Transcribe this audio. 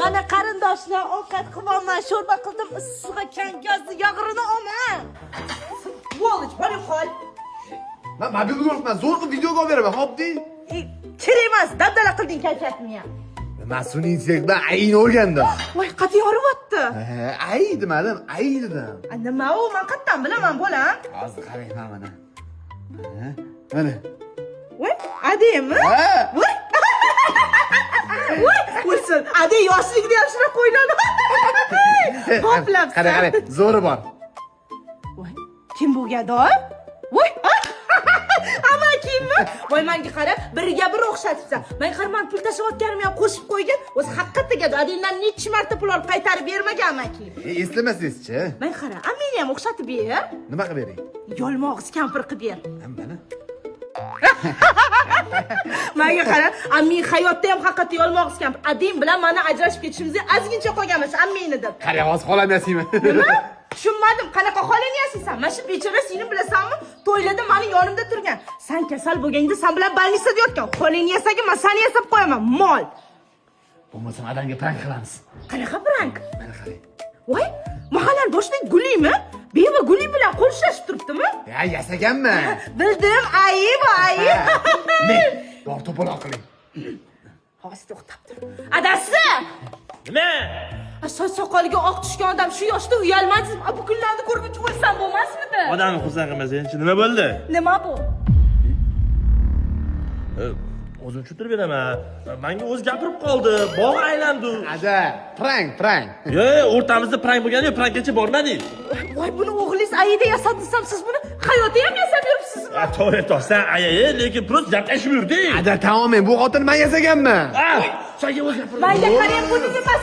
Ana qarindoshlar, ovqat qilibman, sho'rba qildim, issiq ekan, gazni yog'rini olman. Bo'lish, bari qol. Men mobil yo'qman, zo'r qilib videoga olib beraman, xo'p dey. Kerak emas, dabdala qilding kayfiyatni ham. Mas'ulning insekdan ayni o'rgandim. Voy, qati yoribotdi. Ay demadim, ay dedim. Nima u? Men qayerdan bilaman, bolam? Hozir qarayman mana. Mana. Voy, ademi? Ha? Voy. Voy, o'lsin. Ade yoshligida ham shuna qo'yladi. Hoplabsan. Qara, zo'ri bor. Voy, kim bu gadoy? Voy. Ama kimmi? Voy, menga qara, biriga bir o'xshatibsan. Men qarman pul tashlayotganimni ham qo'shib qo'ygan. O'zi haqiqatda gadoy. Adingdan necha marta pul olib qaytarib bermaganman-ki. Eslamasizchi? Men qara, meni ham o'xshatib ber. Nima qilib bering? Yolmog'iz kampir qilib ber. Mana. Menga qara, men hayotda ham haqiqatda yolmog'iz kampir. Ading bilan meni ajrashib ketishimizga ozgincha qolganmiz, ammeni deb. Qara, hozir xolam yasaymi? Nima? Tushunmadim. Qanaqa holini yasaysan? Mana shu bechora seni bilasanmi? To'ylada meni yonimda turgan. Sen kasal bo'lganda sen bilan больницада yotgan. Holini yasaga men seni yasab qo'yaman, mol. Bo'lmasa adamga prank qilamiz. Qanaqa prank? Mana qarang. Voy, mahallan boshida gulimi? Beva guli bilan qo'lshashib turibdimi? Ya, yasaganman. Bildim, ayib. Ne? Bor to'poloq qiling. Hozir to'xtab tur. Adasi! Nima? Soch soqoliga oq tushgan odam shu yoshda uyalmadi. Bu kunlarni ko'rguncha o'lsam bo'lmasmidi? Odamni xursand qilmasang-chi, nima bo'ldi? Nima bu? O'zim tushuntirib beraman. Menga o'zi gapirib qoldi. Bog' aylandi. Ada, prank. O'rtamizda prank bo'lgani yo'q, prankgacha bormadik. Voy, buni o'g'lingiz ayida yasadi desam, siz buni hayotda ham yasab yuribsizmi? To'g'ri, sen ayayi, lekin prost gaplashib yurdik. Ada, tamomen bu xotin men yasaganman. Senga o'zi gapirdi. Menga qarang, buni nima